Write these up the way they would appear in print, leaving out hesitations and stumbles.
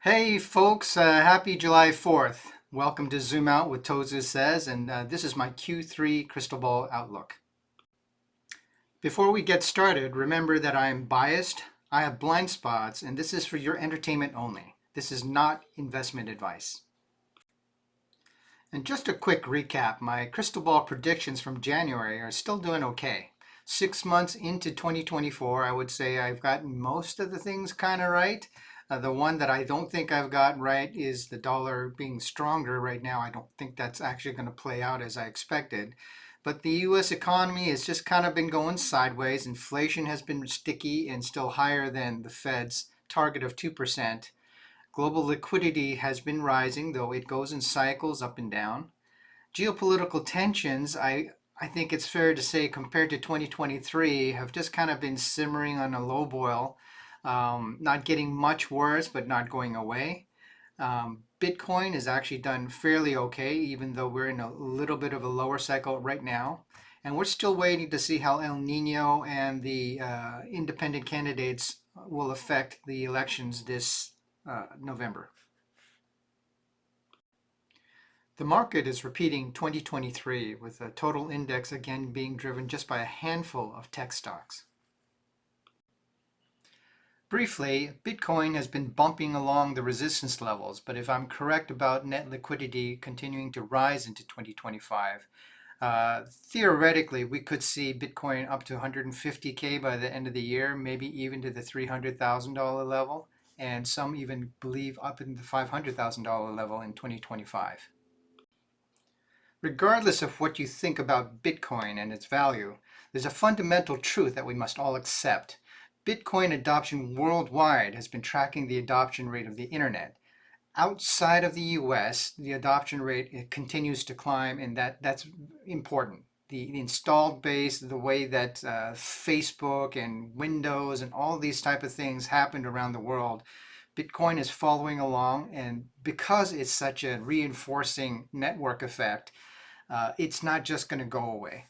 Hey folks, happy July 4th. Welcome to Zoom Out with TouTzuSays, and this is my Q3 Crystal Ball Outlook. Before we get started, remember that I am biased, I have blind spots, and this is for your entertainment only. This is not investment advice. And just a quick recap, my crystal ball predictions from January are still doing okay. 6 months into 2024, I would say I've gotten most of the things kind of right. The one that I don't think I've got right is the dollar being stronger right now. I don't think that's actually going to play out as I expected. But the US economy has just kind of been going sideways. Inflation has been sticky and still higher than the Fed's target of 2%. Global liquidity has been rising, though it goes in cycles up and down. Geopolitical tensions, I think it's fair to say, compared to 2023, have just kind of been simmering on a low boil, not getting much worse, but not going away. Bitcoin has actually done fairly okay, even though we're in a little bit of a lower cycle right now. And we're still waiting to see how El Nino and the independent candidates will affect the elections this November. The market is repeating 2023 with the total index again being driven just by a handful of tech stocks. Briefly, Bitcoin has been bumping along the resistance levels, but if I'm correct about net liquidity continuing to rise into 2025, theoretically we could see Bitcoin up to 150K by the end of the year, maybe even to the $300,000 level, and some even believe up in the $500,000 level in 2025. Regardless of what you think about Bitcoin and its value, there's a fundamental truth that we must all accept. Bitcoin adoption worldwide has been tracking the adoption rate of the internet. Outside of the US, the adoption rate continues to climb, and that's important. The installed base, the way that Facebook and Windows and all these type of things happened around the world, Bitcoin is following along, and because it's such a reinforcing network effect, it's not just going to go away.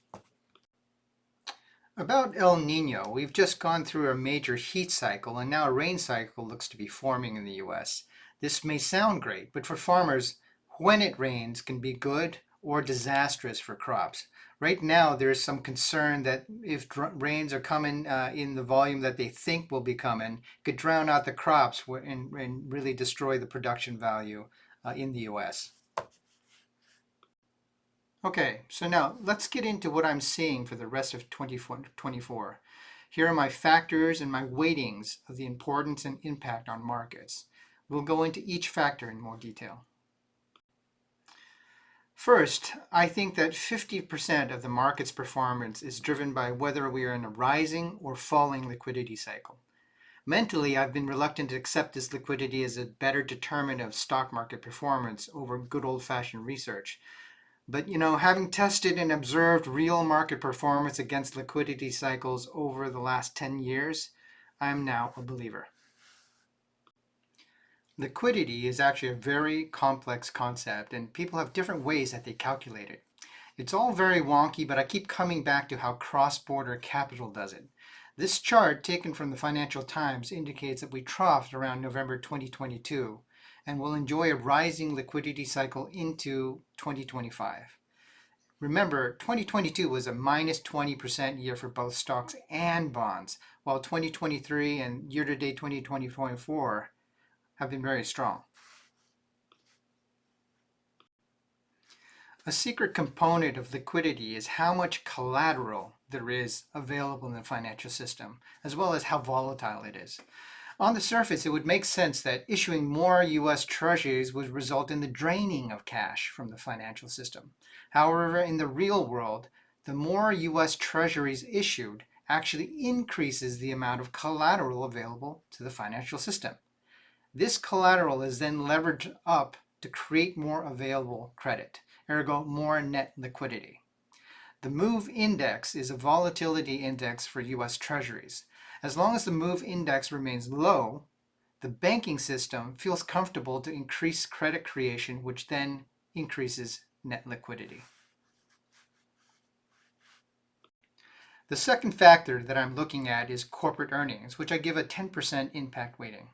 About El Nino, we've just gone through a major heat cycle, and now a rain cycle looks to be forming in the US. This may sound great, but for farmers, when it rains can be good or disastrous for crops. Right now, there's some concern that if rains are coming in the volume that they think will be coming, it could drown out the crops and really destroy the production value in the US. Okay, so now let's get into what I'm seeing for the rest of 2024. Here are my factors and my weightings of the importance and impact on markets. We'll go into each factor in more detail. First, I think that 50% of the market's performance is driven by whether we are in a rising or falling liquidity cycle. Mentally, I've been reluctant to accept this liquidity as a better determinant of stock market performance over good old-fashioned research. But having tested and observed real market performance against liquidity cycles over the last 10 years, I'm now a believer. Liquidity is actually a very complex concept, and people have different ways that they calculate it. It's all very wonky, but I keep coming back to how cross-border capital does it. This chart, taken from the Financial Times, indicates that we troughed around November 2022 and will enjoy a rising liquidity cycle into 2025. Remember, 2022 was a minus 20% year for both stocks and bonds, while 2023 and year-to-date 2024 have been very strong. A secret component of liquidity is how much collateral there is available in the financial system, as well as how volatile it is. On the surface, it would make sense that issuing more US Treasuries would result in the draining of cash from the financial system. However, in the real world, the more US Treasuries issued actually increases the amount of collateral available to the financial system. This collateral is then leveraged up to create more available credit, ergo more net liquidity. The MOVE index is a volatility index for US Treasuries. As long as the MOVE index remains low, the banking system feels comfortable to increase credit creation, which then increases net liquidity. The second factor that I'm looking at is corporate earnings, which I give a 10% impact weighting.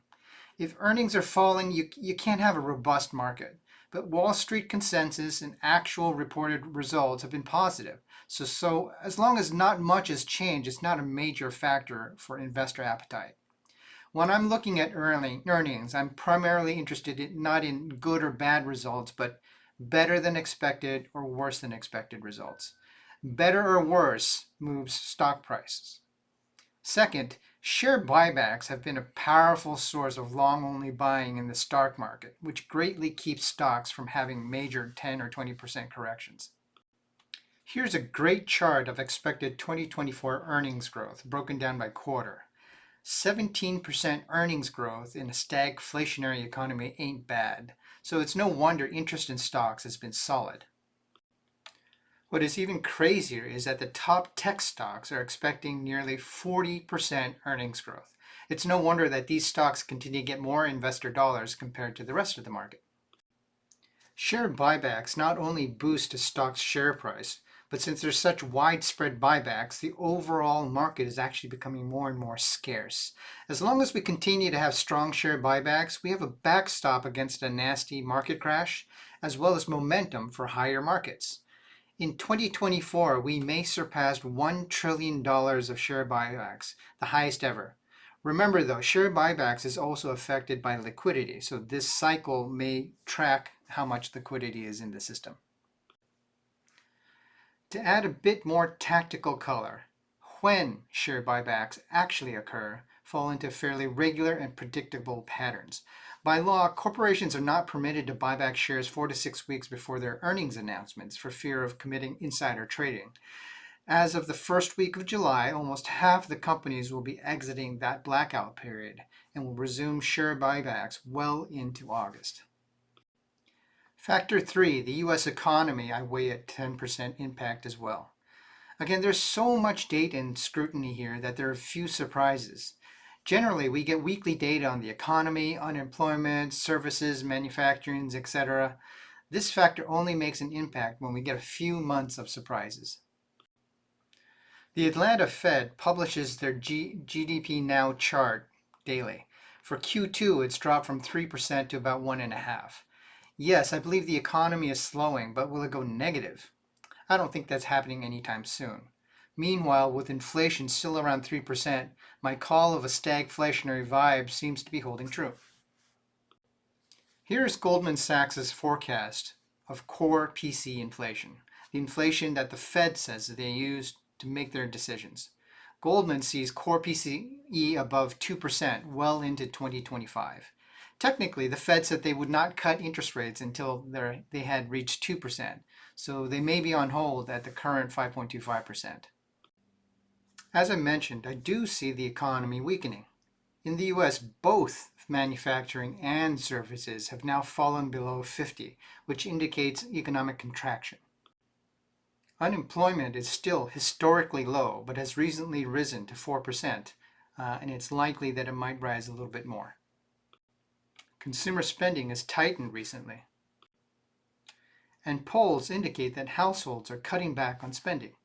If earnings are falling, you can't have a robust market. But Wall Street consensus and actual reported results have been positive. So as long as not much has changed, it's not a major factor for investor appetite. When I'm looking at earnings, I'm primarily interested not in good or bad results, but better than expected or worse than expected results. Better or worse moves stock prices. Second, share buybacks have been a powerful source of long-only buying in the stock market, which greatly keeps stocks from having major 10 or 20% corrections. Here's a great chart of expected 2024 earnings growth broken down by quarter. 17% earnings growth in a stagflationary economy ain't bad, so it's no wonder interest in stocks has been solid. What is even crazier is that the top tech stocks are expecting nearly 40% earnings growth. It's no wonder that these stocks continue to get more investor dollars compared to the rest of the market. Share buybacks not only boost a stock's share price, but since there's such widespread buybacks, the overall market is actually becoming more and more scarce. As long as we continue to have strong share buybacks, we have a backstop against a nasty market crash, as well as momentum for higher markets. In 2024, we may surpass $1 trillion of share buybacks, the highest ever. Remember though, share buybacks is also affected by liquidity, so this cycle may track how much liquidity is in the system. To add a bit more tactical color, when share buybacks actually occur fall into fairly regular and predictable patterns. By law, corporations are not permitted to buy back shares 4 to 6 weeks before their earnings announcements for fear of committing insider trading. As of the first week of July, almost half the companies will be exiting that blackout period and will resume share buybacks well into August. Factor 3, the US economy, I weigh at 10% impact as well. Again, there's so much data and scrutiny here that there are few surprises. Generally, we get weekly data on the economy, unemployment, services, manufacturing, etc. This factor only makes an impact when we get a few months of surprises. The Atlanta Fed publishes their GDP Now chart daily. For Q2, it's dropped from 3% to about 1.5%. Yes, I believe the economy is slowing, but will it go negative? I don't think that's happening anytime soon. Meanwhile, with inflation still around 3%, my call of a stagflationary vibe seems to be holding true. Here is Goldman Sachs' forecast of core PC inflation, the inflation that the Fed says that they use to make their decisions. Goldman sees core PCE above 2% well into 2025. Technically, the Fed said they would not cut interest rates until they had reached 2%, so they may be on hold at the current 5.25%. As I mentioned, I do see the economy weakening. In the US, both manufacturing and services have now fallen below 50, which indicates economic contraction. Unemployment is still historically low, but has recently risen to 4%, and it's likely that it might rise a little bit more. Consumer spending has tightened recently, and polls indicate that households are cutting back on spending.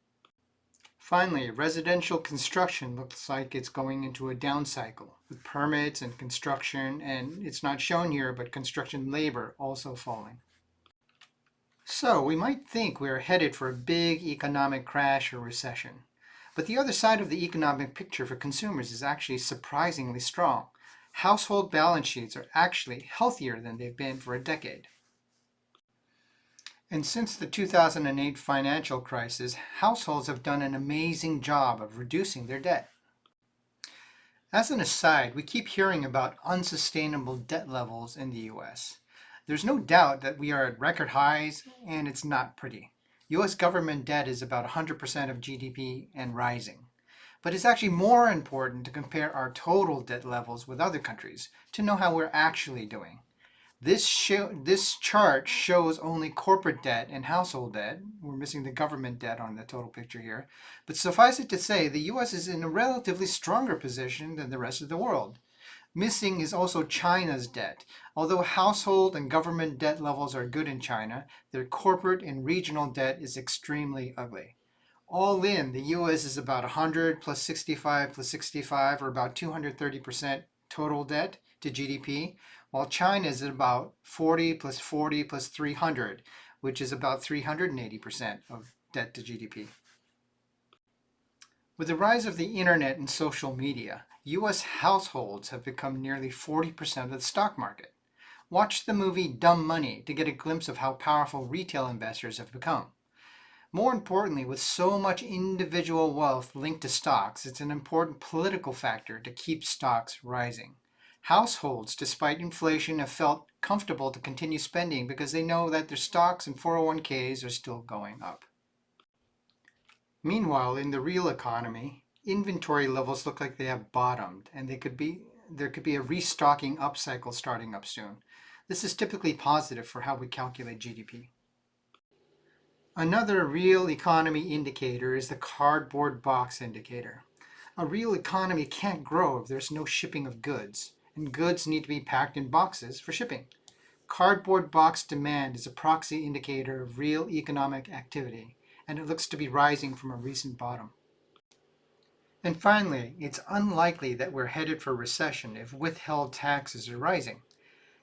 Finally, residential construction looks like it's going into a down cycle with permits and construction, and it's not shown here, but construction labor also falling. So we might think we are headed for a big economic crash or recession. But the other side of the economic picture for consumers is actually surprisingly strong. Household balance sheets are actually healthier than they've been for a decade. And since the 2008 financial crisis, households have done an amazing job of reducing their debt. As an aside, we keep hearing about unsustainable debt levels in the US. There's no doubt that we are at record highs, and it's not pretty. US government debt is about 100% of GDP and rising. But it's actually more important to compare our total debt levels with other countries to know how we're actually doing. This chart shows only corporate debt and household debt. We're missing the government debt on the total picture here. But suffice it to say, the US is in a relatively stronger position than the rest of the world. Missing is also China's debt. Although household and government debt levels are good in China, their corporate and regional debt is extremely ugly. All in, the US is about 100 plus 65 plus 65, or about 230% total debt, to GDP, while China is at about 40 plus 40 plus 300, which is about 380% of debt to GDP. With the rise of the internet and social media, US households have become nearly 40% of the stock market. Watch the movie Dumb Money to get a glimpse of how powerful retail investors have become. More importantly, with so much individual wealth linked to stocks, it's an important political factor to keep stocks rising. Households, despite inflation, have felt comfortable to continue spending because they know that their stocks and 401ks are still going up. Meanwhile, in the real economy, inventory levels look like they have bottomed, and there could be a restocking upcycle starting up soon. This is typically positive for how we calculate GDP. Another real economy indicator is the cardboard box indicator. A real economy can't grow if there's no shipping of goods, and goods need to be packed in boxes for shipping. Cardboard box demand is a proxy indicator of real economic activity, and it looks to be rising from a recent bottom. And finally, it's unlikely that we're headed for recession if withheld taxes are rising.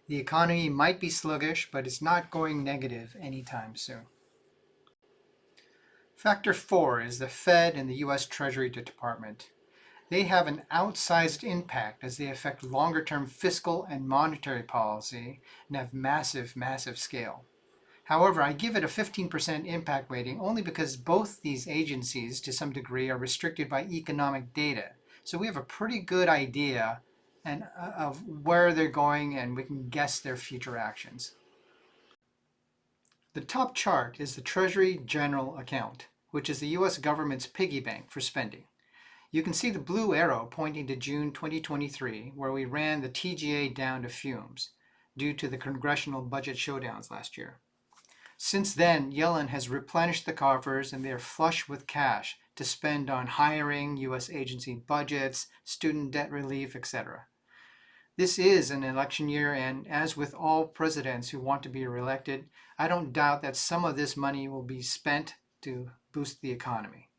The economy might be sluggish, but it's not going negative anytime soon. Factor 4 is the Fed and the US Treasury Department. They have an outsized impact as they affect longer-term fiscal and monetary policy and have massive scale. However, I give it a 15% impact weighting only because both these agencies, to some degree, are restricted by economic data. So we have a pretty good idea of where they're going, and we can guess their future actions. The top chart is the Treasury General Account, which is the US government's piggy bank for spending. You can see the blue arrow pointing to June 2023, where we ran the TGA down to fumes due to the congressional budget showdowns last year. Since then, Yellen has replenished the coffers and they are flush with cash to spend on hiring, US agency budgets, student debt relief, etc. This is an election year, and as with all presidents who want to be reelected, I don't doubt that some of this money will be spent to boost the economy.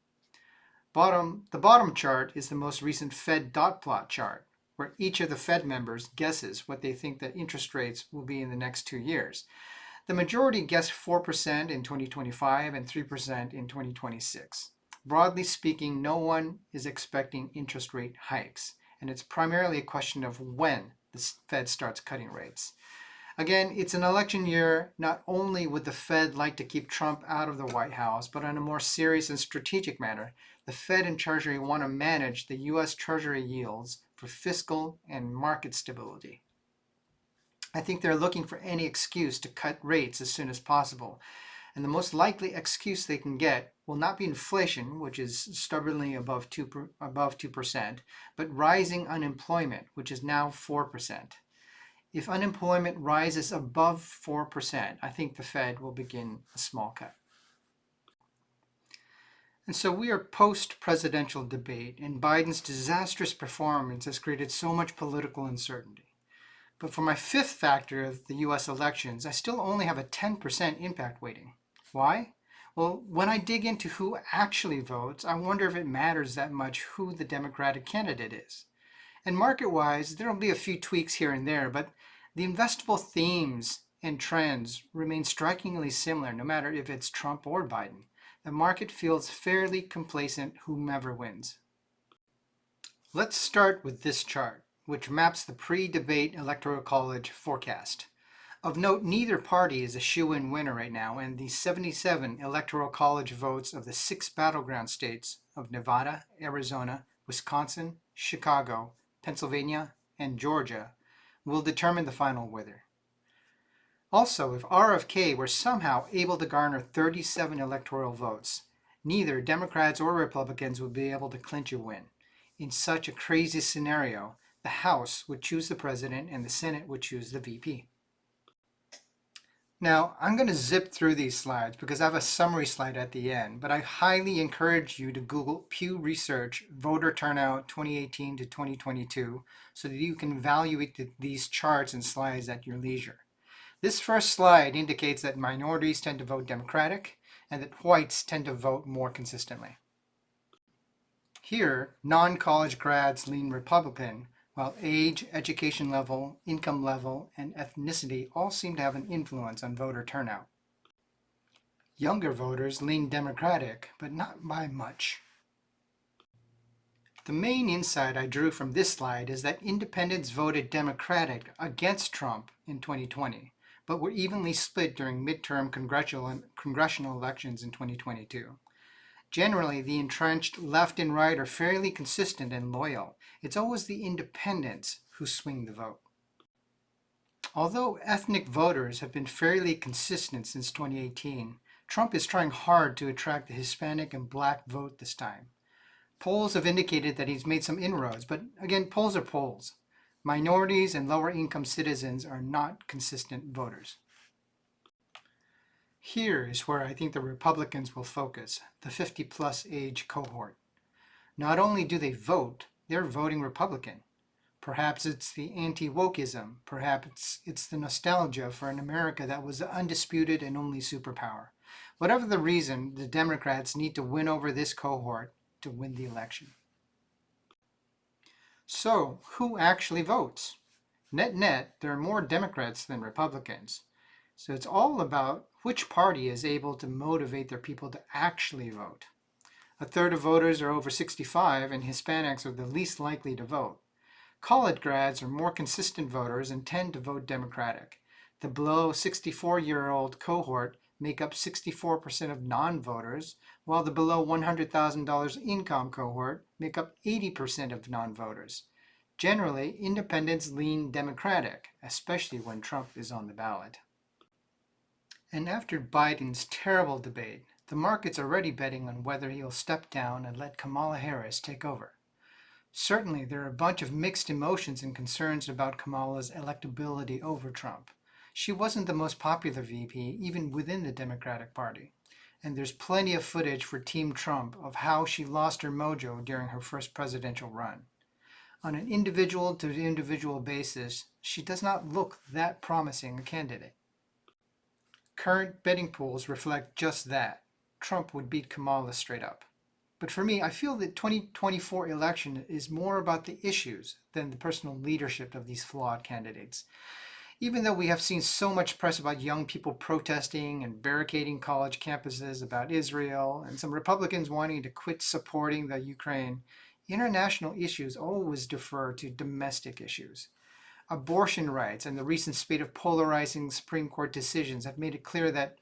The bottom chart is the most recent Fed dot plot chart, where each of the Fed members guesses what they think the interest rates will be in the next 2 years. The majority guessed 4% in 2025 and 3% in 2026. Broadly speaking, no one is expecting interest rate hikes, and it's primarily a question of when the Fed starts cutting rates. Again, it's an election year. Not only would the Fed like to keep Trump out of the White House, but on a more serious and strategic matter, the Fed and Treasury want to manage the US Treasury yields for fiscal and market stability. I think they're looking for any excuse to cut rates as soon as possible. And the most likely excuse they can get will not be inflation, which is stubbornly above 2%, but rising unemployment, which is now 4%. If unemployment rises above 4%, I think the Fed will begin a small cut. And so we are post-presidential debate, and Biden's disastrous performance has created so much political uncertainty. But for my fifth factor of the US elections, I still only have a 10% impact weighting. Why? Well, when I dig into who actually votes, I wonder if it matters that much who the Democratic candidate is. And market-wise, there will be a few tweaks here and there, but the investable themes and trends remain strikingly similar no matter if it's Trump or Biden. The market feels fairly complacent whomever wins. Let's start with this chart, which maps the pre-debate Electoral College forecast. Of note, neither party is a shoo-in winner right now, and the 77 Electoral College votes of the 6 battleground states of Nevada, Arizona, Wisconsin, Chicago, Pennsylvania, and Georgia will determine the final winner. Also, if RFK were somehow able to garner 37 electoral votes, neither Democrats or Republicans would be able to clinch a win. In such a crazy scenario, the House would choose the president and the Senate would choose the VP. Now, I'm going to zip through these slides because I have a summary slide at the end, but I highly encourage you to Google Pew Research Voter Turnout 2018 to 2022 so that you can evaluate these charts and slides at your leisure. This first slide indicates that minorities tend to vote Democratic and that whites tend to vote more consistently. Here, non-college grads lean Republican, while age, education level, income level, and ethnicity all seem to have an influence on voter turnout. Younger voters lean Democratic, but not by much. The main insight I drew from this slide is that independents voted Democratic against Trump in 2020, but were evenly split during midterm congressional elections in 2022. Generally, the entrenched left and right are fairly consistent and loyal. It's always the independents who swing the vote. Although ethnic voters have been fairly consistent since 2018, Trump is trying hard to attract the Hispanic and Black vote this time. Polls have indicated that he's made some inroads, but again, polls are polls. Minorities and lower income citizens are not consistent voters. Here is where I think the Republicans will focus, the 50-plus age cohort. Not only do they vote, they're voting Republican. Perhaps it's the anti-wokeism, perhaps it's the nostalgia for an America that was the undisputed and only superpower. Whatever the reason, the Democrats need to win over this cohort to win the election. So, who actually votes? Net-net, there are more Democrats than Republicans. So it's all about which party is able to motivate their people to actually vote. A third of voters are over 65, and Hispanics are the least likely to vote. College grads are more consistent voters and tend to vote Democratic. The below 64-year-old cohort make up 64% of non-voters, while the below $100,000 income cohort make up 80% of non-voters. Generally, independents lean Democratic, especially when Trump is on the ballot. And after Biden's terrible debate, the market's already betting on whether he'll step down and let Kamala Harris take over. Certainly, there are a bunch of mixed emotions and concerns about Kamala's electability over Trump. She wasn't the most popular VP, even within the Democratic Party. And there's plenty of footage for Team Trump of how she lost her mojo during her first presidential run. On an individual-to-individual basis, she does not look that promising a candidate. Current betting pools reflect just that. Trump would beat Kamala straight up. But for me, I feel the 2024 election is more about the issues than the personal leadership of these flawed candidates. Even though we have seen so much press about young people protesting and barricading college campuses about Israel, and some Republicans wanting to quit supporting the Ukraine, international issues always defer to domestic issues. Abortion rights and the recent spate of polarizing Supreme Court decisions have made it clear that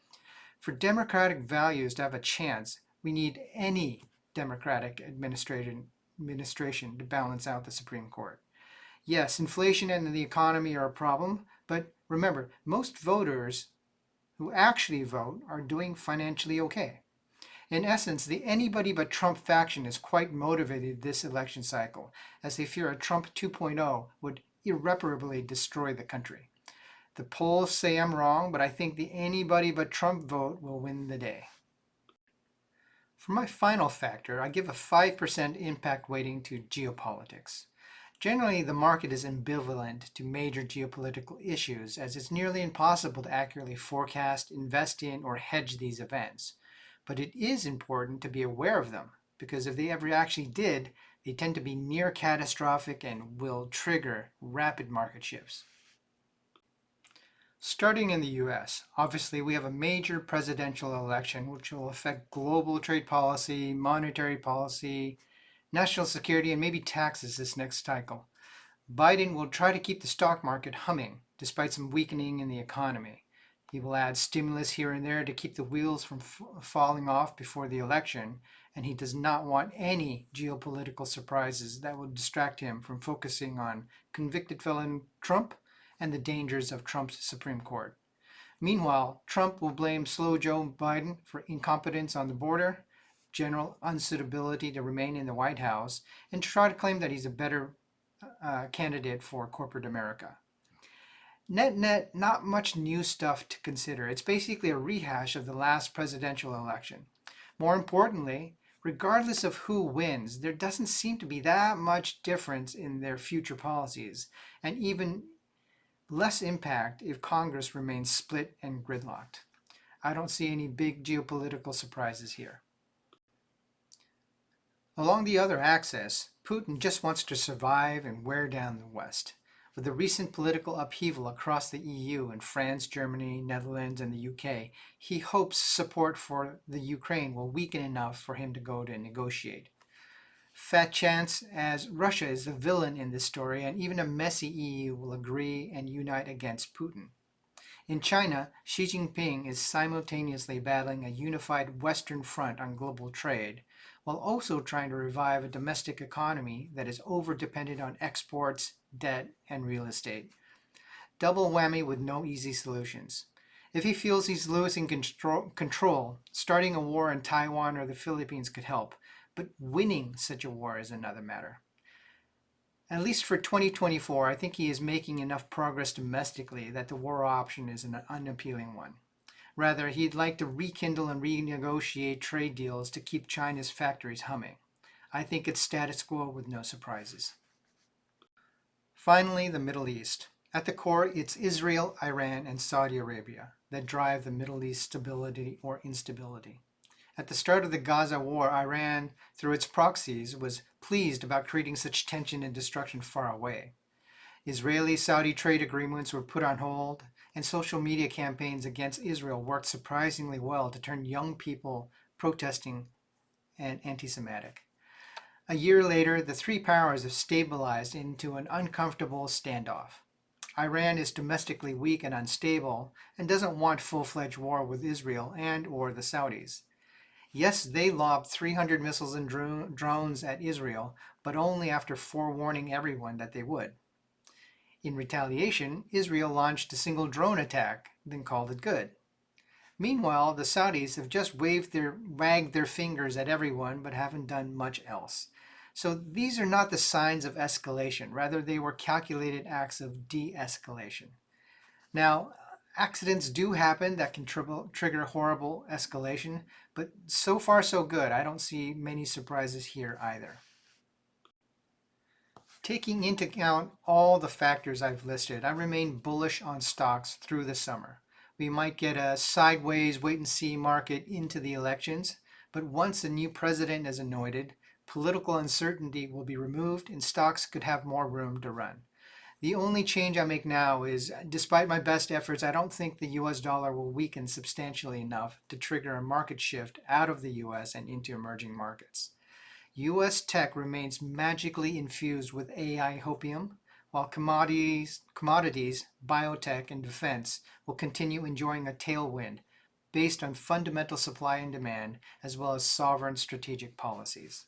for democratic values to have a chance, we need any Democratic administration to balance out the Supreme Court. Yes, inflation and the economy are a problem, but remember, most voters who actually vote are doing financially okay. In essence, the anybody but Trump faction is quite motivated this election cycle, as they fear a Trump 2.0 would irreparably destroy the country. The polls say I'm wrong, but I think the anybody but Trump vote will win the day. For my final factor, I give a 5% impact weighting to geopolitics. Generally, the market is ambivalent to major geopolitical issues, as it's nearly impossible to accurately forecast, invest in, or hedge these events. But it is important to be aware of them, because if they ever actually did, they tend to be near catastrophic and will trigger rapid market shifts. Starting in the US, obviously we have a major presidential election which will affect global trade policy, monetary policy, national security, and maybe taxes this next cycle. Biden will try to keep the stock market humming despite some weakening in the economy. He will add stimulus here and there to keep the wheels from falling off before the election, and he does not want any geopolitical surprises that will distract him from focusing on convicted felon Trump and the dangers of Trump's Supreme Court. Meanwhile, Trump will blame slow Joe Biden for incompetence on the border, general unsuitability to remain in the White House, and try to claim that he's a better candidate for corporate America. Net, not much new stuff to consider. It's basically a rehash of the last presidential election. More importantly, regardless of who wins, there doesn't seem to be that much difference in their future policies, and even less impact if Congress remains split and gridlocked. I don't see any big geopolitical surprises here. Along the other axis, Putin just wants to survive and wear down the West. With the recent political upheaval across the EU in France, Germany, Netherlands, and the UK, he hopes support for the Ukraine will weaken enough for him to go to negotiate. Fat chance, as Russia is the villain in this story, and even a messy EU will agree and unite against Putin. In China, Xi Jinping is simultaneously battling a unified Western front on global trade, while also trying to revive a domestic economy that is over-dependent on exports, debt, and real estate. Double whammy with no easy solutions. If he feels he's losing control, starting a war in Taiwan or the Philippines could help, but winning such a war is another matter. At least for 2024, I think he is making enough progress domestically that the war option is an unappealing one. Rather, he'd like to rekindle and renegotiate trade deals to keep China's factories humming. I think it's status quo with no surprises. Finally, the Middle East. At the core, it's Israel, Iran, and Saudi Arabia that drive the Middle East stability or instability. At the start of the Gaza war, Iran, through its proxies, was pleased about creating such tension and destruction far away. Israeli-Saudi trade agreements were put on hold, and social media campaigns against Israel worked surprisingly well to turn young people protesting and anti-Semitic. A year later, the three powers have stabilized into an uncomfortable standoff. Iran is domestically weak and unstable and doesn't want full-fledged war with Israel and or the Saudis. Yes, they lobbed 300 missiles and drones at Israel, but only after forewarning everyone that they would. In retaliation, Israel launched a single drone attack, then called it good. Meanwhile, the Saudis have just wagged their fingers at everyone, but haven't done much else. So these are not the signs of escalation. Rather, they were calculated acts of de-escalation. Now, accidents do happen that can trigger horrible escalation, but so far so good. I don't see many surprises here either. Taking into account all the factors I've listed, I remain bullish on stocks through the summer. We might get a sideways wait-and-see market into the elections, but once a new president is anointed, political uncertainty will be removed and stocks could have more room to run. The only change I make now is, despite my best efforts, I don't think the US dollar will weaken substantially enough to trigger a market shift out of the US and into emerging markets. US tech remains magically infused with AI hopium, while commodities, biotech, and defense will continue enjoying a tailwind based on fundamental supply and demand, as well as sovereign strategic policies.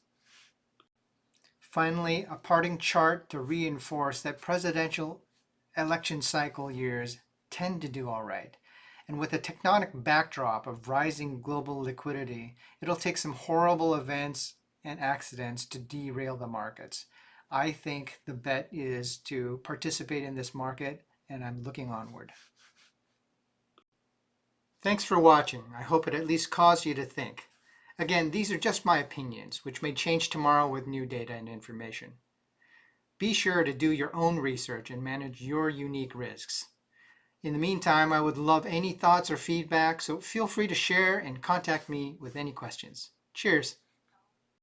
Finally, a parting chart to reinforce that presidential election cycle years tend to do all right. And with a tectonic backdrop of rising global liquidity, it'll take some horrible events and accidents to derail the markets. I think the bet is to participate in this market, and I'm looking onward. Thanks for watching. I hope it at least caused you to think. Again, these are just my opinions, which may change tomorrow with new data and information. Be sure to do your own research and manage your unique risks. In the meantime, I would love any thoughts or feedback, so feel free to share and contact me with any questions. Cheers!